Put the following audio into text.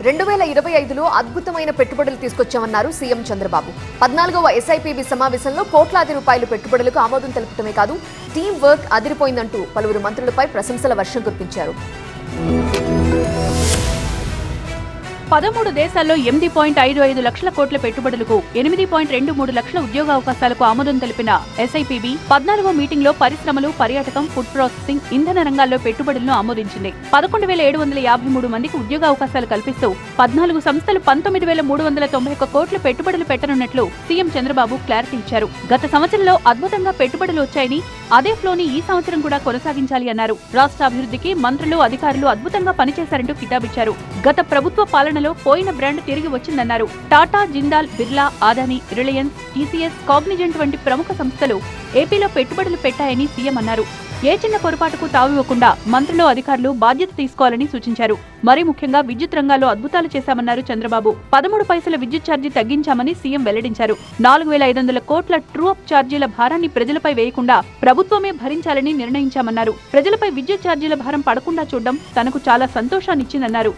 2025లో అద్భుతమైన పెట్టుబడులు తీసుకొచ్చామన్నారు CM Chandrababu. 14వ SIPB సమావేశంలో కోట్లాది రూపాయల పెట్టుబడులకు ఆమోదం తెలపడమే కాదు, టీం వర్క్ అదిరిపోయిందంటూ పలువురు మంత్రులపై ప్రశంసల వర్షం కురిపించారు. 13 దేశాల్లో 8.55 లక్షల కోట్ల పెట్టుబడులకు 8.23 లక్షల ఉద్యోగావకాశాలకు ఆమోదం తెలిపిన ఎస్ఐపిబి 14వ మీటింగ్లో పరిశ్రమలు, పర్యాటకం, ఫుడ్ ప్రాసెసింగ్, ఇంధన రంగాల్లో పెట్టుబడులను ఆమోదించింది. 11,753 మందికి ఉద్యోగావకాశాలు కల్పిస్తూ 14 సంస్థలు 19,391 కోట్ల పెట్టుబడులు పెట్టనున్నట్లు సీఎం చంద్రబాబు క్లారిటీ ఇచ్చారు. గత సంవత్సరంలో అద్భుతంగా పెట్టుబడులు వచ్చాయని, అదే ఫ్లోని ఈ సంవత్సరం కూడా కొనసాగించాలి అన్నారు. రాష్ట్ర అభివృద్ధికి మంత్రులు, అధికారులు అద్భుతంగా పనిచేశారంటూ కితాబిచ్చారు. గత ప్రభుత్వ పాలనలో పోయిన బ్రాండ్ తిరిగి వచ్చిందన్నారు. టాటా, జిందాల్, బిర్లా, అదానీ, రిలయన్స్, టీసీఎస్, కాగ్నిజెంట్ వంటి ప్రముఖ సంస్థలు ఏపీలో పెట్టుబడులు పెట్టాయని సీఎం అన్నారు. ఏ చిన్న పొరపాటుకు తావివ్వకుండా మంత్రులు, అధికారులు బాధ్యత తీసుకోవాలని సూచించారు. మరీ ముఖ్యంగా విద్యుత్ రంగాల్లో అద్భుతాలు చేశామన్నారు చంద్రబాబు. 13 పైసల విద్యుత్ ఛార్జీ తగ్గించామని సీఎం వెల్లడించారు. 4,500 కోట్ల ట్రూ అప్ ఛార్జీల భారాన్ని ప్రజలపై వేయకుండా ప్రభుత్వమే భరించాలని నిర్ణయించామన్నారు. ప్రజలపై విద్యుత్ ఛార్జీల భారం పడకుండా చూడడం తనకు చాలా సంతోషాన్నిచ్చిందన్నారు.